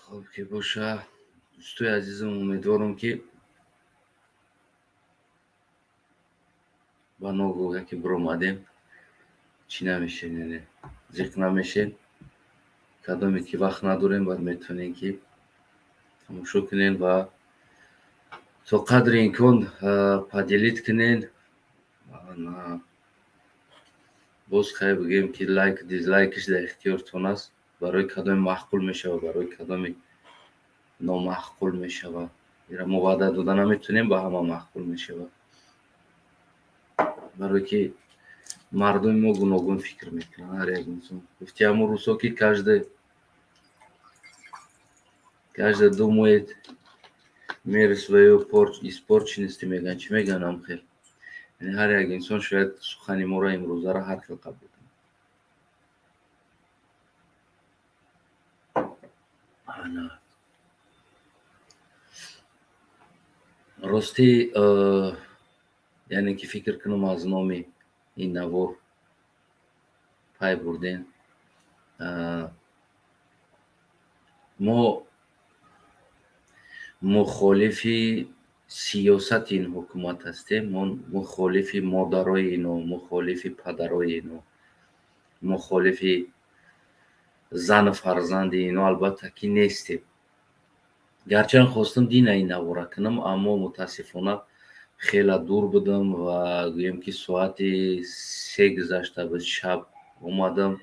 خب که باشه دوستای عزیزم، امیدوارم که با ناگوهی که برآمدیم چی نمیشه، یعنی زیق نمیشه. کدامی که وقت نداریم باید میتونین که تماشا کنین و تا قدر امکان پدیلیت کنین. باز خیلی بگیم که لایک دیزلایکش در اختیارتون است. برای کدام معقول میشه و برای کدام نامعقول میشه و ما وعده داده نمیتونیم با همه معقول میشه و برای که мардуми мо гуногун фикр мекунанд. Ҳар як инсон гуфти ҳамон рӯзҳо ки каждые думает мир свое испорченности мегӯянд. Чӣ мегӯянд амхел? Яъне ҳар як инсон шояд сухани моро имрӯзаро ҳар хел қабул кунад. рости яъне ки фикр кунам аз номи ин навор пай бурдем. мо мухолифи сиёсати ин ҳукумат ҳастем. мо мухолифи модарои ино, мухолифи падарои ино, мухолифи зану фарзанди ино албатта ки нестем. гарчанд хостам дина ин навора кунам, аммо мутаассифона хеле дур будам ва гӯем ки соати 3 гузашта буд, шаб омадам.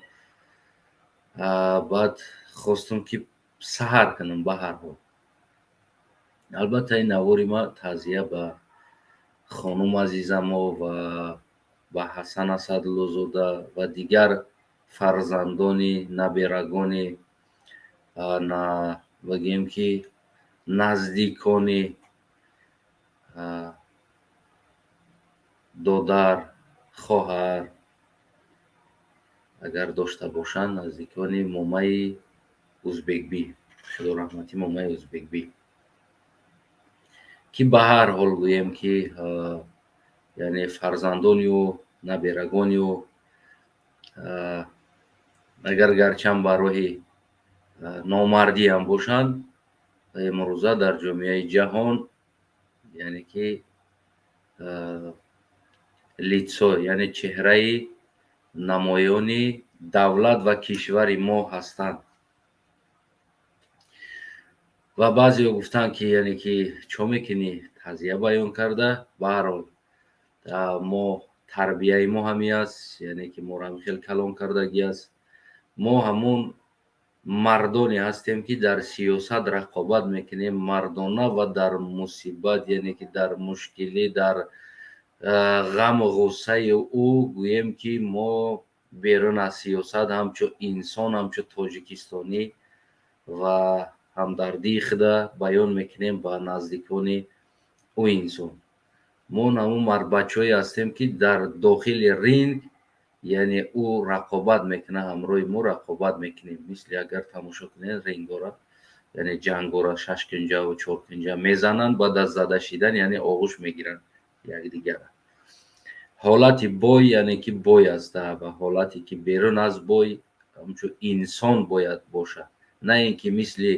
баъд хостам ки саҳар кунам. ба ҳар ҳол албатта ин навори ма таъзия ба хонум азизамо ва ба Ҳасан Асадуллозода ва дигар фарзандони наберагони бигӯем ки наздикони додар, хоҳар, агар дошта бошанд, наздикони момаи ӯзбекбӣ, худо раҳмати момаи ӯзбекбӣ, ки ба ҳар ҳол гӯем ки яъне фарзандонию наберагонию агар гарчанд ба роҳи номардӣ ҳам бошанд, имрӯза дар ҷомеаи ҷаҳон яъне ки лицо, яъне чеҳраи намоёни давлат ва кишвари мо ҳастанд. ва баъзеҳо гуфтанд ки яъне ки чо мекунӣ таъзия баён карда. Ба ҳар ҳол мо тарбияи мо ҳамин аст, яъне ки моро ҳамин хел калон кардагӣ аст. мо ҳамон мардоне ҳастем ки дар сиёсат рақобат мекунем мардона ва дар мусибат, яъне ки дар мушкилӣ, дар ғаму ғуссаи ӯ гӯем ки мо берун аз сиёсат ҳамчун инсон, ҳамчун тоҷикистонӣ ва ҳамдардии худа баён мекунем ба наздикони ӯ инсон. мо ҳамон бачаҳое ҳастем ки дар дохили ринг, яъне ӯ рақобат мекунад, ҳамроҳи мо рақобат мекунем. мисли агар тамошо кунед рингора, яъне ҷангора 6 кунҷаву 4 кунҷа мезананд, баъд аз зада шидан яъне оғӯш мегиранд якдигара. ҳолати бой яъне ки бой аст ва ҳолате ки берун аз бой ҳамчун инсон бояд бошад, на ин ки мисли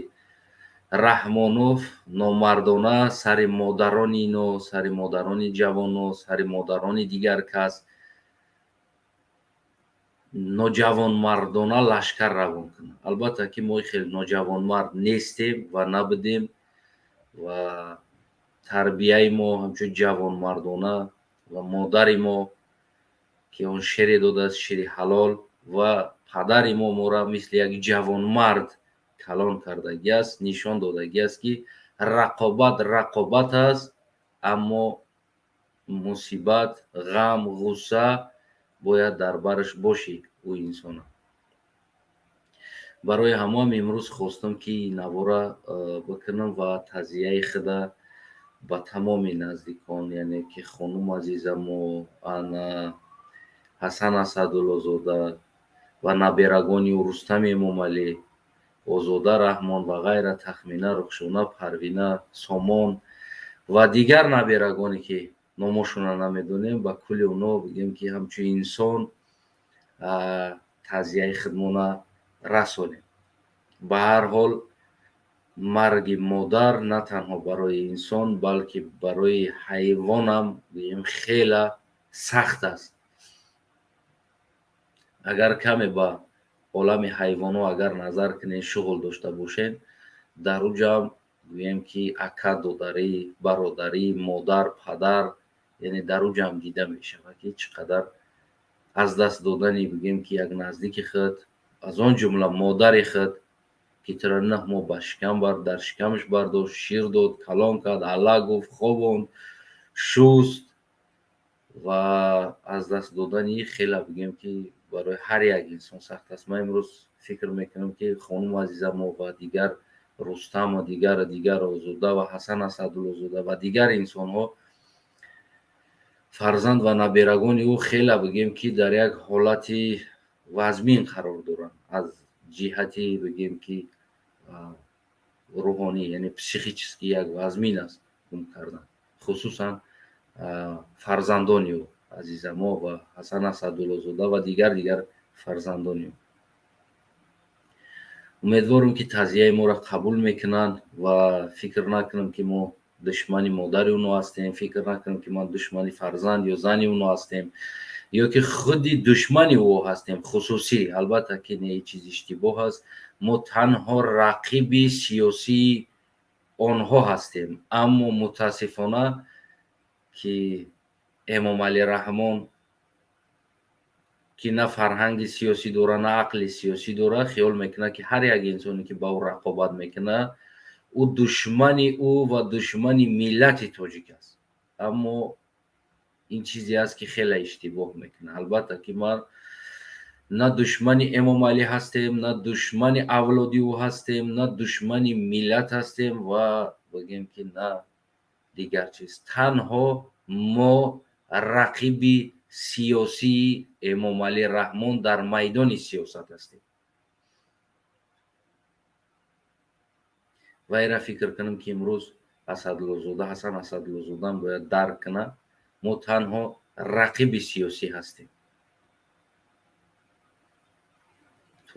раҳмонов номардона сари модарони ино, сари модарони ҷавоно, сари модарони дигар кас ноҷавонмардона лашкар равон кунад. албатта ки мо хеле ноҷавонмард нестем ва набудем ва тарбияи мо ҳамчун ҷавонмардона ва модари мо ки он шере додааст, шери ҳалол, ва падари мо моро мисли як ҷавонмард калон кардагӣ аст, нишон додагӣ аст ки рақобат аст, аммо мусибат, ғам, ғусса бояд дар бараш боши ӯ инсона. барои ҳамаам имрӯз хостам ки навора бикунам ва таъзияи худа ба тамоми наздикон, яъне ки хонум азизамо ана Ҳасан Асадуллозода ва наберагони ӯ Рустами Эмомалӣ, Озода Раҳмон ва ғайра, Тахмина, Рухшона, Парвина, Сомон ва дигар наберагоне ки номошона намедонем, ба кулли онҳо бигӯем ки ҳамчун инсон таъзияи худмона расонем. ба ҳар ҳол марги модар на танҳо барои инсон, балки барои ҳайвон ҳам гӯем хела сахт аст. агар каме ба олами ҳайвонҳо агар назар кунед, шуғл дошта бошед, дар у ҷамъ гӯем ки ака додарӣ, бародарӣ, модар, падар, яъне дар у ҷамъ дида мешавад ки чӣ қадар аз даст додани бигӯем ки як наздики худ, аз он ҷумла модари худ ки тира нӯҳ моҳ ба шикам дар шикамаш бардошт, шир дод, калон кард, алла гуфт, хобонд, шуст ва аз даст додани хела бигӯем ки барои ҳар як инсон сахт аст. Ман имрӯз фикр мекунам ки хонум азиза мо ва дигар Рустаму дигар Озода ва Ҳасан Асадуллозода ва дигар инсонҳо фарзанд ва наберагони ӯ хела бигӯем ки дар як ҳолати вазмин қарор доранд аз ҷиҳати бигӯем ки рӯҳонӣ, яъне психически як вазмин аст гум кардан, хусусан фарзандони ӯ азиза мо ва Ҳасан Асадуллозода ва дигар фарзандони ӯ. умедворам ки таъзияи моро қабул мекунанд ва фикр накунам ки мо душмани модари онҳо ҳастем, фикр накунам ки мо душмани фарзанд ё зани онҳо ҳастем ё ки худи душмани ӯ ҳастем хусусӣ. Албатта ки не чиз иштибоҳ аст. Мо танҳо рақиби сиёсии онҳо ҳастем. Аммо мутаассифона ки Эмомалӣ Раҳмон ки на фарҳанги сиёсӣ дора, на ақли сиёсӣ дора, хиёл мекунад ки ҳар як инсоне ки ба ӯ рақобат мекунад, ӯ душмани ӯ ва душмани миллати тоҷик аст. Аммо ин чизе аст ки хеле иштибоҳ мекунад. Албатта ки ман на душмани Эмомалӣ ҳастем, на душмани авлоди ӯ ҳастем, на душмани миллат ҳастем ва бигӯем ки на дигар чиз. Танҳо мо рақиби сиёсии Эмомалӣ Раҳмон дар майдони сиёсат ҳастем. ва инра фикр кунам ки имрӯз Асадуллозода, Ҳасан Асадуллозода бояд дарк кунад, мо танҳо рақиби сиёсӣ ҳастем.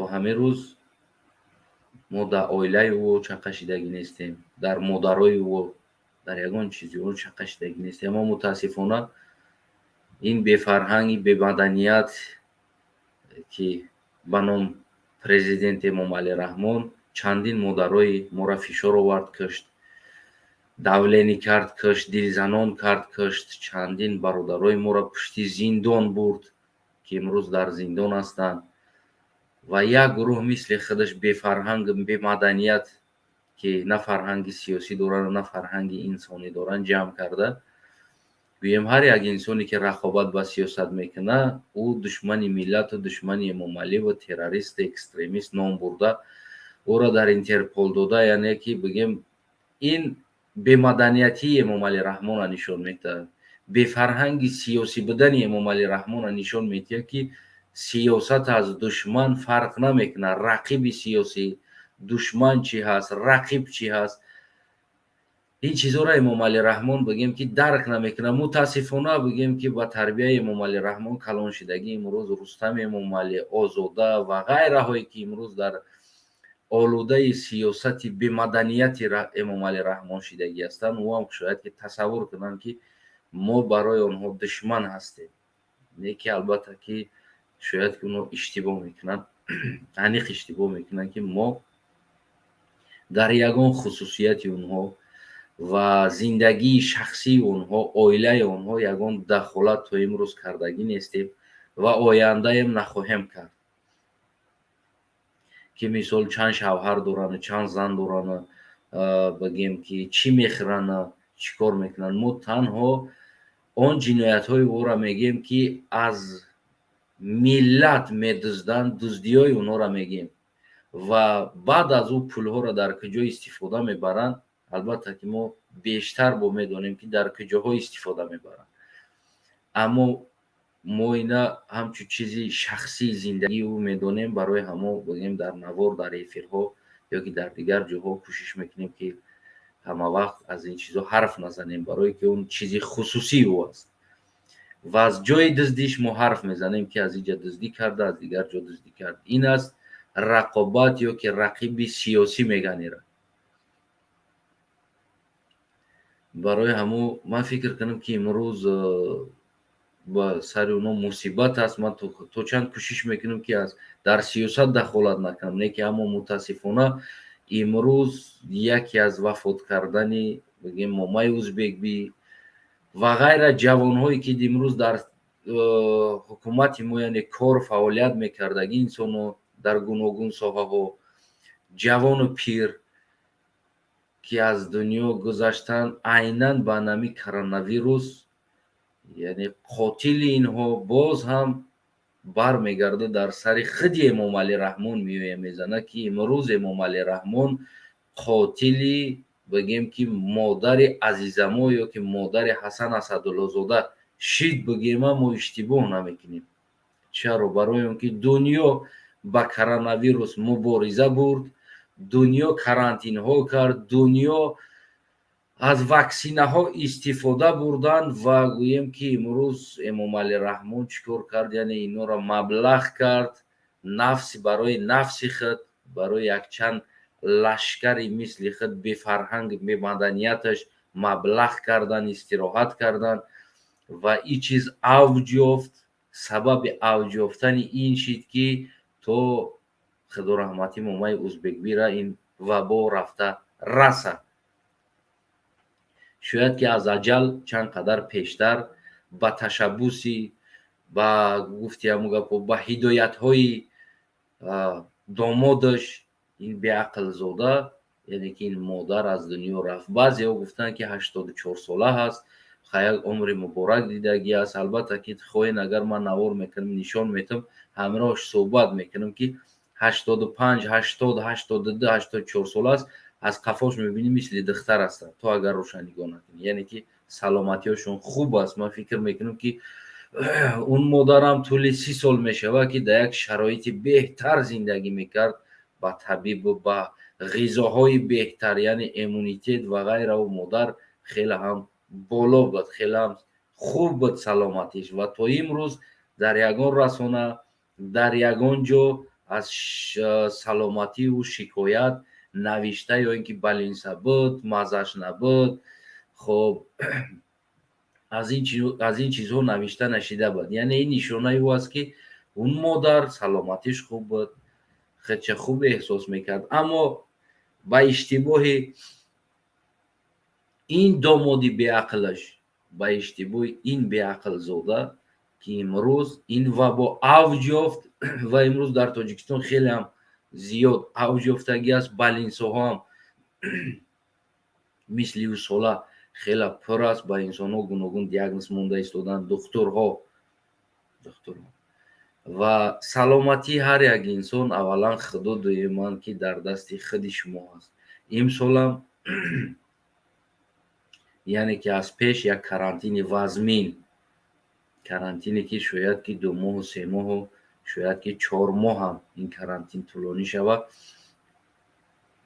то ҳамин рӯз мо дар оилаи ӯ чақашидагӣ нестем, дар модарои ӯ, дар ягон чизи ӯ чақашидагӣ нестем. Аммо мутаассифона ин бефарҳанги бемаданият ки ба ном президент Эмомалӣ Раҳмон чандин модарои моро фишор овард, кушт, давленӣ кард, кушт, дилзанон кард, кушт, чандин бародарои моро пушти зиндон бурд ки имрӯз дар зиндон ҳастанд. ва як гурӯҳ мисли худаш бефарҳанг, бемаданият ки на фарҳанги сиёсӣ доранд, на фарҳанги инсонӣ доранд, ҷамъ карда гӯем ҳар як инсоне ки рақобат ба сиёсат мекунад, ӯ душмани миллату душмани Эмомалӣ ва террористу экстремист ном бурда, ӯро дар Интерпол дода, яъне ки бигӯем ин бемаданиятии Эмомалӣ Раҳмонро нишон медиҳад. Бефарҳанги сиёсӣ будани Эмомалӣ Раҳмонро нишон медиҳад ки сиёсат аз душман фарқ намекунад. Рақиби сиёсӣ, душман чӣ ҳаст, рақиб чӣ ҳаст, ин чизҳоро Эмомалӣ Раҳмон бигӯем ки дарк намекунад. Мутаассифона бигӯем ки ба тарбияи Эмомалӣ Раҳмон калоншидагӣ имрӯз Рустами Эмомалӣ, Озода ва ғайраҳое ки имрӯз дар олудаи сиёсати бемаданияти Эмомалӣ Раҳмон шидагӣ ҳастанд, ӯ ҳам шояд ки тасаввур кунанд ки мо барои онҳо душман ҳастем. не ки албатта ки шояд ки онҳо иштибоҳ мекунанд, аниқ иштибоҳ мекунанд ки мо дар ягон хусусияти онҳо ва зиндагии шахсии онҳо, оилаи онҳо ягон дахолат то имрӯз кардагӣ нестем ва ояндаам нахоҳем кард. ки мисол чанд шавҳар дорану чанд зан дорану бигӯем ки чӣ мехӯрану чӣ кор мекунанд. Мо танҳо он ҷиноятҳои ӯро мегӯем ки аз миллат медузданд, дуздиҳои онҳоро мегӯем ва баъд аз ӯ пулҳоро дар куҷо истифода мебаранд. Албатта ки мо бештар бо медонем ки дар куҷоҳо истифода мебаранд. Аммо мо ина ҳамчун чизи шахсии зиндагии ӯ медонем. Барои ҳамо бигӯем дар навор, дар эфирҳо ё ки дар дигар ҷоҳо кӯшиш мекунем ки ҳамавақт аз ин чизҳо ҳарф назанем, барое ки он чизи хусусии ӯ аст. ва аз ҷои дуздиш мо ҳарф мезанем ки аз ин ҷо дуздӣ карда, аз дигар ҷо дуздӣ кард. Ин аст рақобат ё ки рақиби сиёсӣ мегӯянд. барои ҳамон ман фикр кунам ки имрӯз ба сари онҳо мусибат аст. ман то чанд кӯшиш мекунам ки аз дар сиёсат дахолат накунам, не ки аммо мутаассифона имрӯз яке аз вафот кардани бигем момаи ӯзбекбӣ ва ғайра ҷавонҳое ки имрӯз дар ҳукумати мо яъне кор фаъолият мекардагӣ инсонҳо дар гуногун соҳаҳо, ҷавону пир ки аз дунё гузаштанд, айнан ба нами коронавирус яъне қотили инҳо боз ҳам бармегардад дар сари худи Эмомалӣ Раҳмон меоя мезанад ки имрӯз Эмомалӣ Раҳмон қотили бигем ки модари азизамо ё ки модари Ҳасан Асадуллозода шид бигема мо иштибоҳ намекунем. чаро? барои он ки дунё ба коронавирус мубориза бурд, дунё карантинҳо кард, дунё аз ваксинаҳо истифода бурданд ва гӯем ки имрӯз Эмомалӣ Раҳмон чӣ кор кард? Яъне инҳоро маблағ кард, барои нафси худ, барои якчанд лашкари мисли худ бефарҳанг, бемаданияташ маблағ карданд, истироҳат карданд ва ин чиз авҷ ёфт. Сабаби авҷ ёфтани ин шид ки то худораҳмати момаи ӯзбекбира ин вабо рафта раса. шояд ки аз аҷал чанд қадар пештар ба ташаббуси ба гуфти ҳамун гапо ба ҳидоятҳои домодаш ин беақлзода яъне ки ин модар аз дунё рафт. баъзеҳо гуфтанд ки 84 сола ҳаст, хаяк умри муборак дидагӣ аст. албатта ки хоҳен агар ман навор мекунам, нишон метавам, ҳамроҳаш суҳбат мекунам ки 85, 80, 82, 84 сола аст. аз қафош мебинӣ мисли духтар аст, то агар рӯшанигоҳ накунӣ, яъне ки саломатиёшон хуб аст. ман фикр мекунам ки он модарам тӯли 30 сол мешавад ки дар як шароити беҳтар зиндагӣ мекард, ба табибу ба ғизоҳои беҳтар, яъне иммунитет ва ғайраву модар хеле ҳам боло буд, хеле ҳам хуб буд саломатиш. ва то имрӯз дар ягон расона, дар ягон ҷо аз саломативу шикоят навишта ё ин ки балинса буд, маззаш набуд, хоб аз ин чизҳо навишта нашида буд. яъне ин нишонаи ӯ аст ки он модар саломатиш хуб буд, худша хуб эҳсос мекард. аммо ба иштибоҳи ин домоди беақлаш, ба иштибоҳи ин беақлзода ки имрӯз ин вабо авҷ ёфт ва имрӯз дар Тоҷикистон хеле ҳам зиёд авҷ ёфтагӣ аст. балинсоҳо ҳам мисли ӯ сола хеле пур аст. ба инсонҳо гуногун диагноз монда истоданд духтурҳо. ва саломатии ҳар як инсон аввалан худо дуюман ки дар дасти худи шумо аст. имсолам яъне ки аз пеш як карантини вазмин, карантине ки шояд ки 2 моҳу 3 моҳу, шояд ки 4 моҳ ҳам ин карантин тӯлонӣ шавад,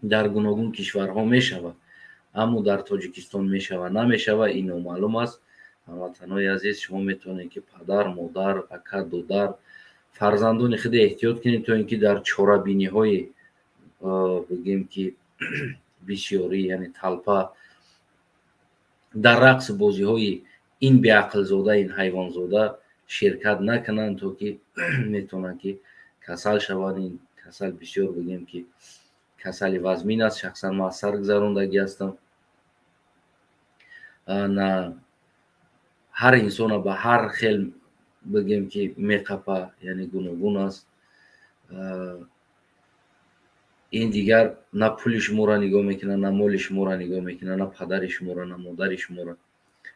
дар гуногун кишварҳо мешавад. аммо дар Тоҷикистон мешавад намешавад, ин номаълум аст. ҳамватанои азиз, шумо метавонед ки падар, модар, ака, дудар, фарзандони худ эҳтиёт кунед то ин ки дар чорабиниҳои бигем ки бисёрӣ, яъне талпа, дар рақсу бозиҳои ин беақлзода, ин ҳайвонзода ширкат накунанд, то ки метавонанд ки касал шаванд. ин касал бисёр бигем ки касали вазмин аст. шахсан ман аз сар гузарондагӣ ҳастам. на ҳар инсона ба ҳар хел бигем ки меқапа, яъне гуногун аст. ин дигар на пули шуморо нигоҳ мекунад, на моли шуморо нигоҳ мекунад, на падари шуморо, на модари шуморо,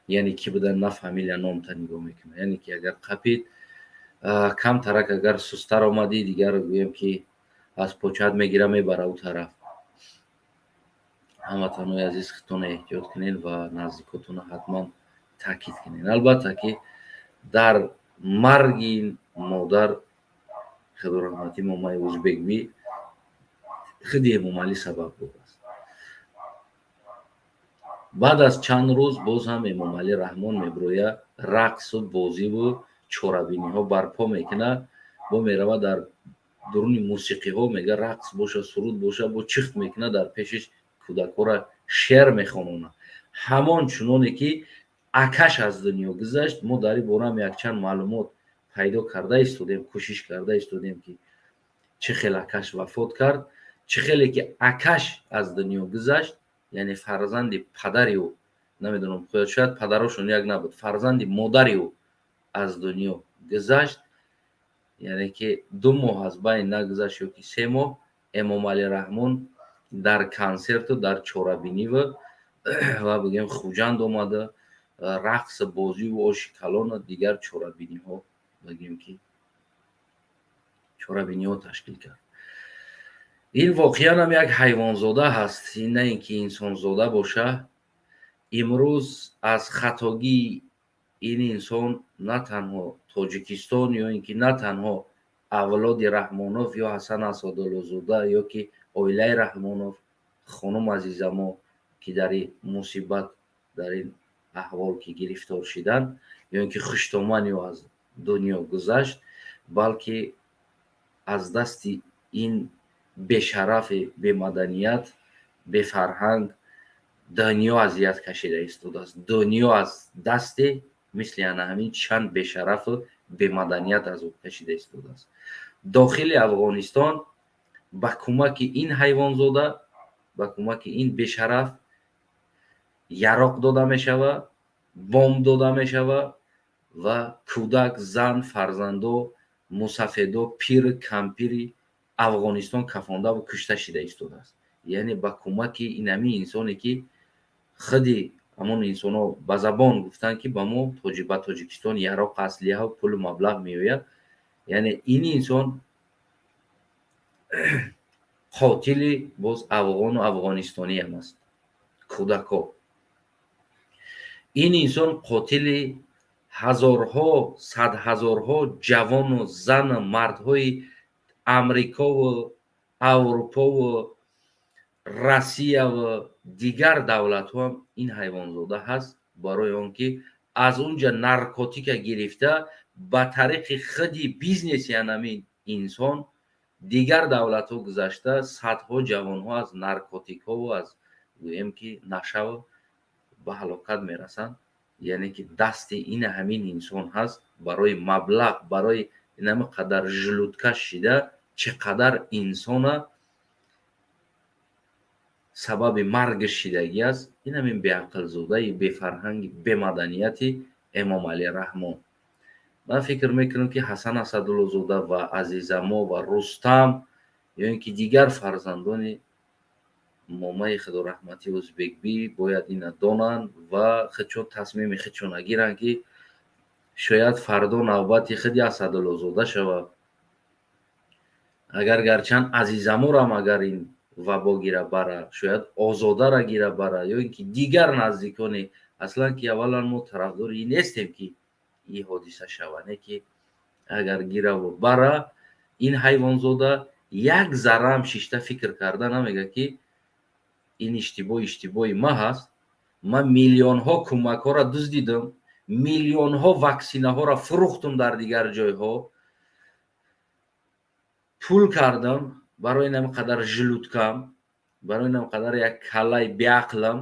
яъне ки будан, на фамилия номта нигоҳ мекунад. яъне ки агар қапид камтарак агар сустар омадӣ, дигар гӯем ки аз почаат мегира мебара ӯ тараф. ҳамватанои азиз, худтон эҳтиёт кунед ва наздикотонро ҳатман таъкид кунед. албатта ки дар марги модар худораҳмати момаи ӯзбекбӣ худи Эмомалӣ сабаб будааст. баъд аз чанд рӯз боз ҳам Эмомалӣ Раҳмон мебирояд, рақсу бозиву чорабиниҳо барпо мекунад, бо меравад дар дуруни мусиқиҳо, мега рақс боша, суруд боша, бо чихт мекунад, дар пешаш кӯдакҳоро шеър мехононад. ҳамон чуноне ки акаш аз дунё гузашт. мо дар ин бора якчанд маълумот пайдо карда истодем, кӯшиш карда истодем ки чӣ хел акаш вафот кард, чӣ хеле ки акаш аз дунё гузашт, яъне фарзанди падари ӯ, намедонам шояд падарошон як набуд, фарзанди модари ӯ аз дунё гузашт, яъне ки 2 моҳ аз байн нагузашт ё ки 3 моҳ. Эмомалӣ Раҳмон дар консерту дар чорабиниву ва бигем хуҷанд омада, рақсу бозиву оши калону дигар чорабиниҳо бигем ки чорабиниҳо ташкил кард. ин воқеан ҳам як ҳайвонзода ҳаст, ин на ин ки инсонзода боша. имрӯз аз хатогии ин инсон на танҳо Тоҷикистон ё ин ки на танҳо авлоди Раҳмонов ё Ҳасан Асадуллозода ё ки оилаи Раҳмонов, хонум азизамо ки дар ин мусибат, дар ин аҳвол ки гирифтор шиданд, ё ин ки хуштомани ӯ аз дунё гузашт, балки аз дасти ин бешарафи бемаданият, бефарҳанг дунё азият кашида истодааст. Дунё аз дасти мисли ана ҳамин чанд бешарафу бемаданият аз ӯ кашида истодааст. дохили Афғонистон ба кӯмаки ин ҳайвонзода, ба кӯмаки ин бешараф яроқ дода мешавад, вом дода мешавад ва кӯдак, зан, фарзандо, мусафедо, пири, кампири Афғонистон кафондаву кушта шида истодааст. яъне ба кӯмаки ин ҳамин инсоне ки худи ҳамон инсонҳо ба забон гуфтанд ки ба мо ба Тоҷикистон яроқ, аслиҳаву пулу маблағ меояд. яъне ин инсон қотили боз афғону афғонистониам аст. кӯдакҳо, ин инсон қотили ҳазорҳо, садҳазорҳо ҷавону зану мардҳои Амрикову, Аврупову, Россияву дигар давлатҳо ҳам ин ҳайвонзода ҳаст, барои он ки аз он ҷа наркотика гирифта ба тариқи худи бизнеси ҳамин инсон дигар давлатҳо гузашта садҳо ҷавонҳо аз наркотикҳову аз гӯем ки нашаву ба ҳалокат мерасанд. яъне ки дасти ин ҳамин инсон ҳаст барои маблағ, барои ин ҳама қадар жулудкаш шида, чӣ қадар инсона сабаби маргаш шидагӣ аст. ин ҳамин беақлзодаи бефарҳанги бемаданияти Эмомалӣ Раҳмон. ман фикр мекунам ки Ҳасан Асадуллозода ва Азизамо ва Рустам ё ин ки дигар фарзандони момаи худораҳмати Ӯзбекбӣ бояд ина донанд ва худчун тасмими худшона гиранд ки шояд фардо навбати худи Асадуллозода шавад. агар гарчанд Азизамоram агар ин вабо гира бара, шояд Озодара гира бара ё ин ки дигар наздикони, аслан ки аввалан мо тарафдори ин нестем ки ин ҳодиса шавад, не ки агар гираву бара ин ҳайвонзода як зарраам шишта фикр карда намегӯяд ки ин иштибоҳи ма ҳаст. ман миллионҳо кӯмакҳоро дуздидам, миллионҳо ваксинаҳоро фурӯхтам дар дигар ҷойҳо, пул кардам барои ин ҳама қадар жулудкам, барои ин ҳама қадар як калаи беақлам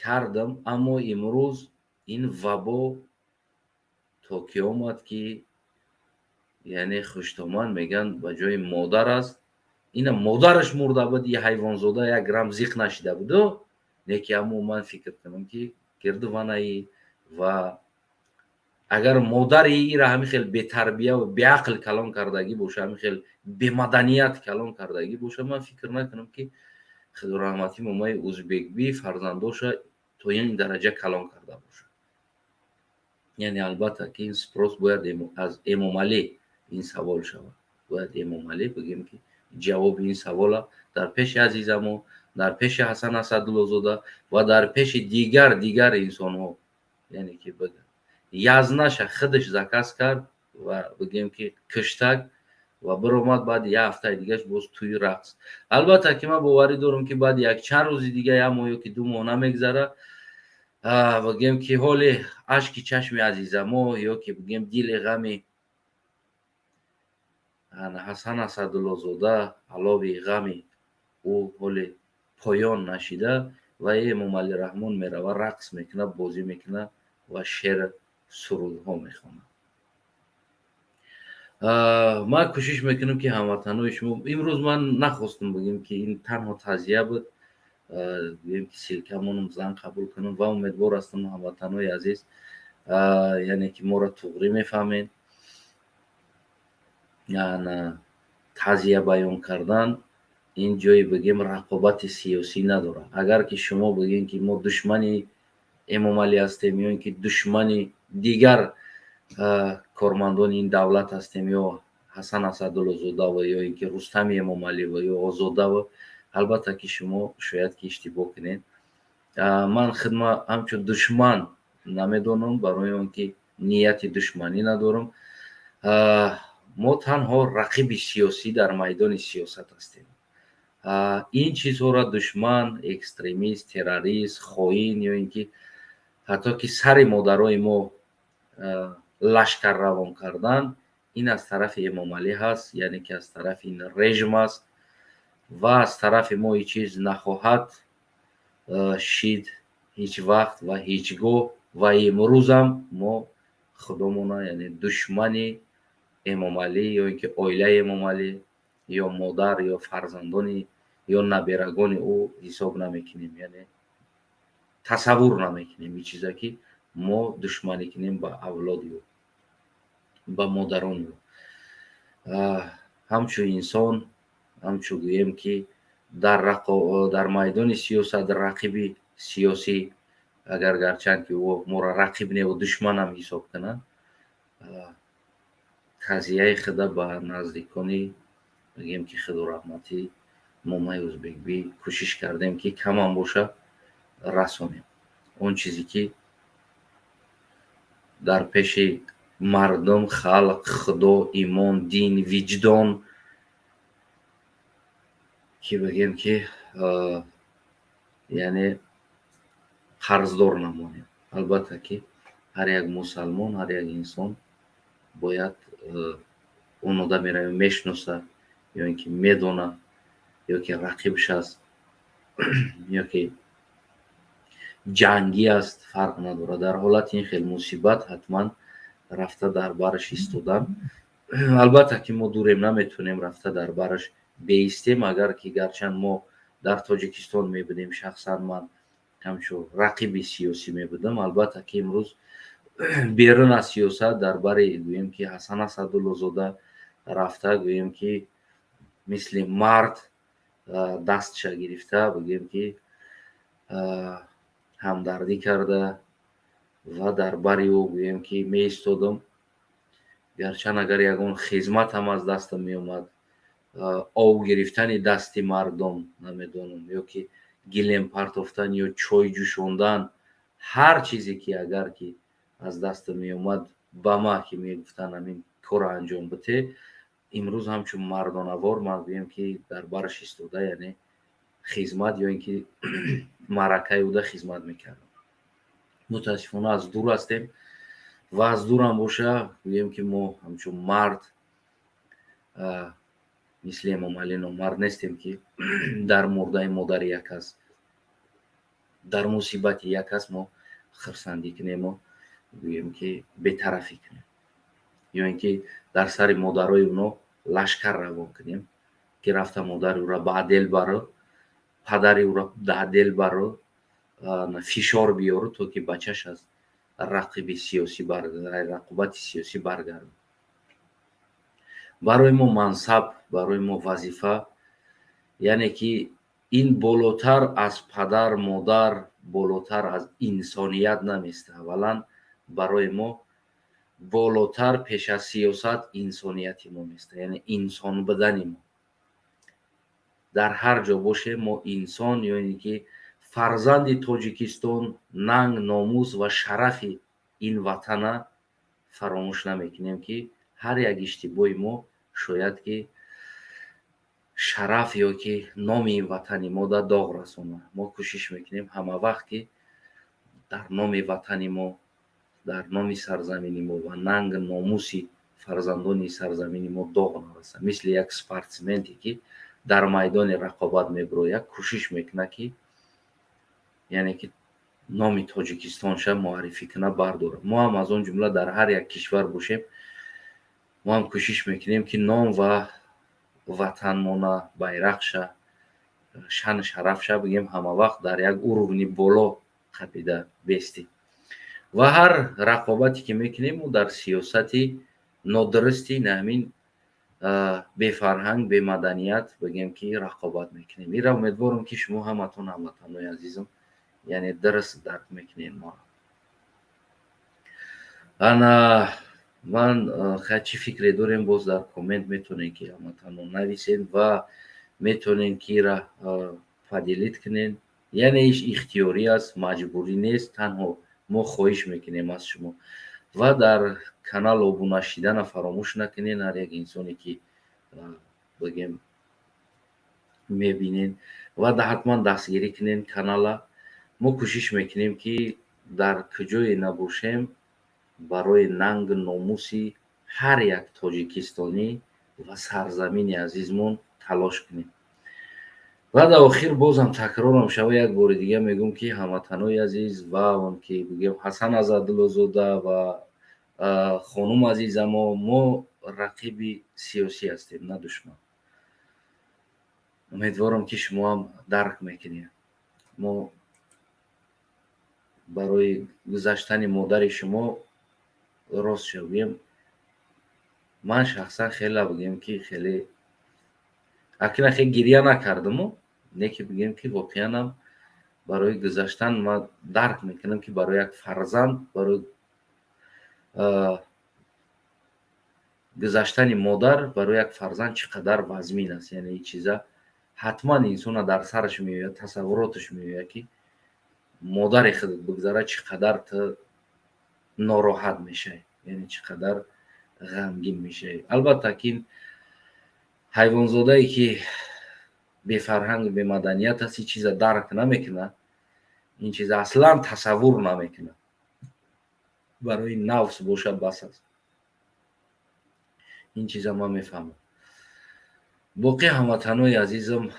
кардам, аммо имрӯз ин вабо то ки омад ки яъне хуштомад мегӯянд ба ҷои модар аст. ина модараш мурда буд, ин ҳайвонзода як грамм зиқ нашида буду, не ки аммо ман фикр кунам ки гирду ванаи ва агар модари ира ҳамин хел бетарбияву беақл калон кардагӣ боша, ҳамин хел бемаданият калон кардагӣ боша, ман фикр накунам ки худораҳмати момаи Ӯзбекбӣ фарзандоша то ин дараҷа калон карда бошад. яъне албатта ки ин спрос бояд аз Эмомалӣ ин савол шавад. бояд Эмомалӣ бигем ки ҷавоби ин савола дар пеши Азизамо, дар пеши Ҳасан Асадуллозода ва дар пеши дигар инсонҳо яъне ки бигӯяд. Язнаша худаш заказ кард ва бигем ки куштак ва биромад баъди як ҳафтаи дигаш боз тӯи рақс. албатта ки ман боварӣ дорам ки баъди якчанд рӯзи дига, як моҳ ё ки 2 моҳ намегзара, бигем ки ҳоли ашки чашми Азизамо ё ки бигем дили ғами Ҳасан Асадуллозода алови ғами ӯ ҳоли поён нашида, ва Эмомали Раҳмон мерава, рақс мекунад, бозӣ мекунад ва шеър сурудҳо мехонад. ман кӯшиш мекунам ки ҳамватанои шумо, имрӯз ман нахостам бигӯям ки ин танҳо таъзия буд, гӯем ки силкамонам зан қабул кунам ва умедвор ҳастам ҳамватанои азиз яъне ки моро туғрӣ мефаҳмед. таъзия баён кардан ин ҷои бигӯем рақобати сиёсӣ надорад. Агар ки шумо бигӯем ки мо душмани Эмомалӣ ҳастем ё ин ки душмани дигар кормандони ин давлат ҳастем, ё Ҳасан Асадуллозодава ё ин ки Рустами Эмомалиева ё Озодава, албатта ки шумо шояд ки иштибоҳ кунед. ман худма ҳамчун душман намедонам, барои он ки нияти душманӣ надорам. мо танҳо рақиби сиёсӣ дар майдони сиёсат ҳастем. ин чизҳоро душман, экстремист, террорист, хоин ё ин ки ҳатто ки сари модарои мо лашкар равон кардан, ин аз тарафи Эмомалӣ ҳаст, яъне ки аз тарафи ин режим аст ва аз тарафи мо ин чиз нахоҳад шид ҳеҷ вақт ва ҳеҷ гоҳ. ва имрӯзам мо худомона, яъне душмани Эмомалӣ ё ин ки оилаи Эмомалӣ ё модар ё фарзандони ё наберагони ӯ ҳисоб намекунем, яъне тасаввур намекунем ин чиза, ки мо душманӣ кунем ба авлоди ӯ, ба модарони ӯ. ҳамчун инсон, ҳамчун гӯем ки дар майдони сиёсат рақиби сиёсӣ, агар гарчанд ки ӯ моро рақиб не душманам ҳисоб кунад, таъзияи худа ба наздикони бигӯем ки худораҳматӣ Момаи Ӯзбекбӣ кӯшиш кардем ки камам боша расонем. Он чизе ки дар пеши мардум, халқ, худо, имон, дин, виҷдон ки бигӯем ки яъне қарздор намонем. Албатта ки ҳар як мусалмон, ҳар як инсон бояд он одамеро мешиносад ё ин ки медонад, ё ки рақибш аст, ё ки ҷангӣ аст, фарқ надорад. Дар ҳолати ин хел мусибат ҳатман рафта дар бараш истодан. Албатта ки мо дурем наметавонем рафта дар бараш беистем, агар ки гарчанд мо дар Тоҷикистон мебудем, шахсан ман ҳамчун рақиби сиёсӣ мебудам. Албатта ки имрӯз берун аз сиёсат дар бари гӯем ки Ҳасан Асадуллозода рафта гӯем ки мисли мард дастша гирифта бигӯем ки ҳамдардӣ карда ва дар бари ӯ гӯем ки меистодам. Гарчанд агар ягон хизматам аз дастам меомад, ов гирифтани дасти мардум намедонам, ё ки гилем партофтан ё чой ҷӯшондан, ҳар чизе ки агар ки аз дастам меомад ба ман ки мегуфтан ҳамин корро анҷом бите, имрӯз ҳамчун мардонавор ман гӯем ки дар бараш истода, яъне хизмат ё ин ки маъракаи ӯда хизмат мекардам. мутаассифона аз дур ҳастем ва аз дурам боша гӯем ки мо ҳамчун мард мисли Эмомалӣ номард нестем, ки дар мурдаи модари як кас, дар мусибати як кас мо хирсандӣ кунему, гӯем ки бетарафӣ кунем, ё ин ки дар сари модарои онҳо лашкар равон кунем, ки рафта модари ӯро ба адел баро, падари ӯро ба адел баро, фишор биёро, то ки бачаш аз рақобати сиёсӣ баргардад. барои мо мансаб, барои мо вазифа, яъне ки ин болотар аз падар, модар, болотар аз инсоният наместа. аввалан барои мо болотар пеш аз сиёсат инсонияти мо места, яъне инсон будани мо. дар ҳар ҷо бошем, мо инсон ё ин ки фарзанди Тоҷикистон нанг, номус ва шарафи ин ватана фаромӯш намекунем, ки ҳар як иштибоҳи мо шояд ки шараф ё ки номи ин ватани мо да доғ расонад. Мо кӯшиш мекунем ҳама вақт ки дар номи ватани мо, дар номи сарзамини мо ва нангу номуси фарзандони сарзамини мо доғ нарасад. мисли як спортсмене ки дар майдони рақобат мебирояд, кӯшиш мекунад ки яъне ки номи тоҷикистонша муаррифӣ кунад бардорад. Мо ҳам аз он ҷумла дар ҳар як кишвар бошем, мо ҳам кӯшиш мекунем ки ном ва ватанмона, байрақша, шаъну шарафша бигем ҳамавақт дар як уровни боло қабида бестем. ва ҳар рақобате ки мекунем мо дар сиёсати нодурусти ҳамин бефарҳанг, бемаданият бигем ки рақобат мекунем. Инро умедворам ки шумо ҳаматон ҳамватанои азизам яъне дуруст дарк мекунед моро. ана ман чӣ фикре дорем, боз дар коммент метонед ки ҳамватанон нависед ва метонен ки ира падилид кунед. яъне иш ихтиёрӣ аст, маҷбурӣ нест, танҳо мо хоҳиш мекунем аз шумо. ва дар канал обуна шидана фаромӯш накунед. ҳар як инсоне ки бигем мебинед ва ҳатман дастгирӣ кунед канала. мо кӯшиш мекунем ки дар куҷое набошем барои нангу номуси ҳар як тоҷикистонӣ ва сарзамини азизмон талош кунем. ва дар охир бозам такрорам шава як бори дига мегӯм ки ҳамватанои азиз ва он ки бигем Ҳасан Азадуллозода ва хонум азизамо, мо рақиби сиёсӣ ҳастем, на душман. умедворам ки шумо ҳам дарк мекунед. мо барои гузаштани модари шумо рост шавем. ман шахсан хеле бигем ки хеле акна хеле гирья накардаму, не ки бигем ки воқеан барои гузаштан ман дарк мекунам ки барои як фарзанд, барои гузаштани модар барои як фарзанд чӣ қадар вазмин аст. яъне ин чиза ҳатман инсона дар сараш меояд, тасаввуроташ меояд ки модари худат бигзарад чӣ қадар ту нороҳат мешавӣ, яъне чӣ қадар ғамгин мешавӣ. албатта ки ҳайвонзодае ки бефарҳангу бемаданият аст, ин чиза дарк намекунад, ин чиза аслан тасаввур намекунад. барои нафс бошад бас аст. ин чиза ман мефаҳмам. боқи ҳамватанои азизам,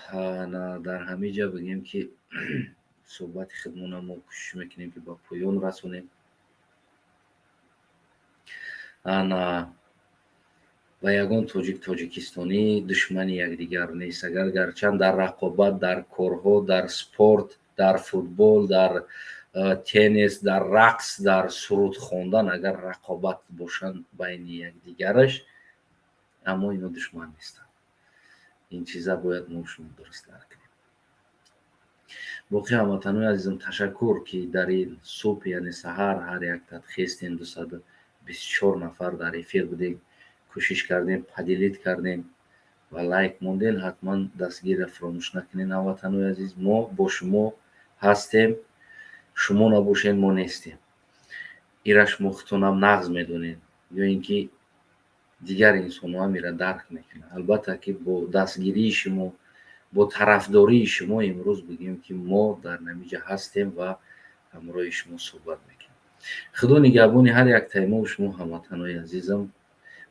дар ҳамин ҷа бигем ки суҳбати худмона мо кӯшиш мекунем ки ба поён расонем. ва ягон тоҷикистонӣ душмани якдигар нест. агар гарчанд дар рақобат, дар корҳо, дар спорт, дар футбол, дар теннис, дар рақс, дар суруд хондан агар рақобат бошанд байни якдигараш, аммо ино душман нестанд. ин чиза бояд мо шумо дуруст дарк кунем. боқи ҳамватанои азизам, ташаккур ки дар ин субҳ, яъне саҳар ҳар яктан хестем 224 нафар дар эфир будем, кӯшиш кардем, падилид кардем ва лайк мондем. ҳатман дастгирра фаромӯш накунед ҳамватанои азиз. мо бо шумо ҳастем, шумо набошед мо нестем. ира шумо худтонам нағз медонед ё ин ки дигар инсонҳо ҳам ира дарк мекунанд. албатта ки бо дастгирии шумо, бо тарафдории шумо имрӯз бигем ки мо дар намиҷа ҳастем ва ҳамроҳи шумо суҳбат мекунем. худо нигаҳбони ҳар яктаи мо шумо ҳамватанои азизам.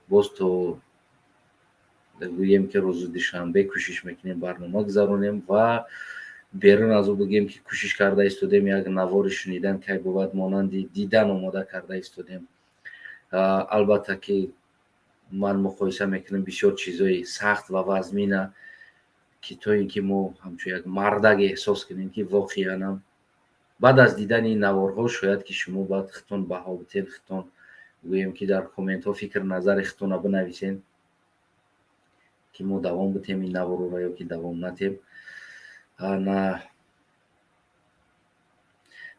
боз то гӯем ки рӯзи душанбе кӯшиш мекунем барнома гузаронем ва берун аз ӯ бигем ки кӯшиш карда истодем як навори шунидан кай бовад монанди дидан омода карда истодем. албатта ки ман муқоиса мекунам бисёр чизҳои сахт ва вазмина, ки то ин ки мо ҳамчун як мардак эҳсос кунем ки воқеан баъд аз дидани ин наворҳо шояд ки шумо баъд худтон баҳо битед, худтон гӯем ки дар комментҳо фикр назари худтона бинависен ки мо давом битем ин наворҳоро ё ки давом натем.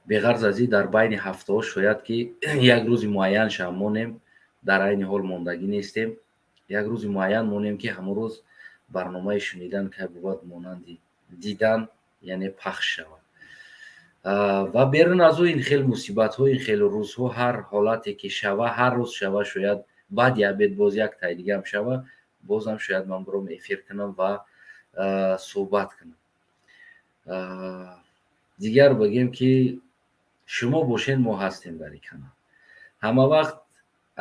беғарз аз ин дар байни ҳафтаҳо шояд ки як рӯзи муайянша монем, дар айни ҳол мондагӣ нестем. як рӯзи муайян монем ки ҳамон рӯз барномаи шунидан кай бовад монанди дидан, яъне пахш шавад. ва берун аз ӯ ин хел мусибатҳо, ин хел рӯзҳо, ҳар ҳолате ки шава, ҳар рӯз шава, шояд баъди абед боз як тай дигам шава, бозам шояд ман биром эфир кунам ва суҳбат кунам. дигар бигем ки шумо бошед мо ҳастем дар ин канал. ҳамавақт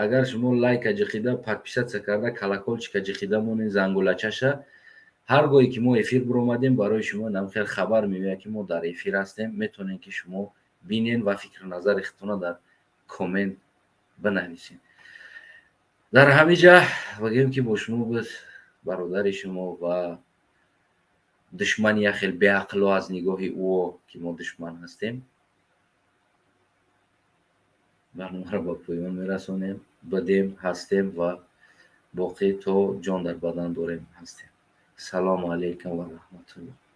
агар шумо лайка ҷиқида, подписатсия карда, колокольчика ҷиқида монед, зангулачаша, ҳар гоҳе ки мо эфир биромадем барои шумо намхел хабар меояд ки мо дар эфир ҳастем. Метавонед ки шумо бинен ва фикру назари худтона дар коммент бинависед. дар ҳамин ҷа бигӯем ки бо шумо буд бародари шумо ва душмани як хел беақло аз нигоҳи ӯ ки мо душман ҳастем. барномаро ба поён мерасонем. Будем, ҳастем ва боқӣ то ҷон дар бадан дорем ҳастем. Салому алайкум ва раҳматуллоҳ.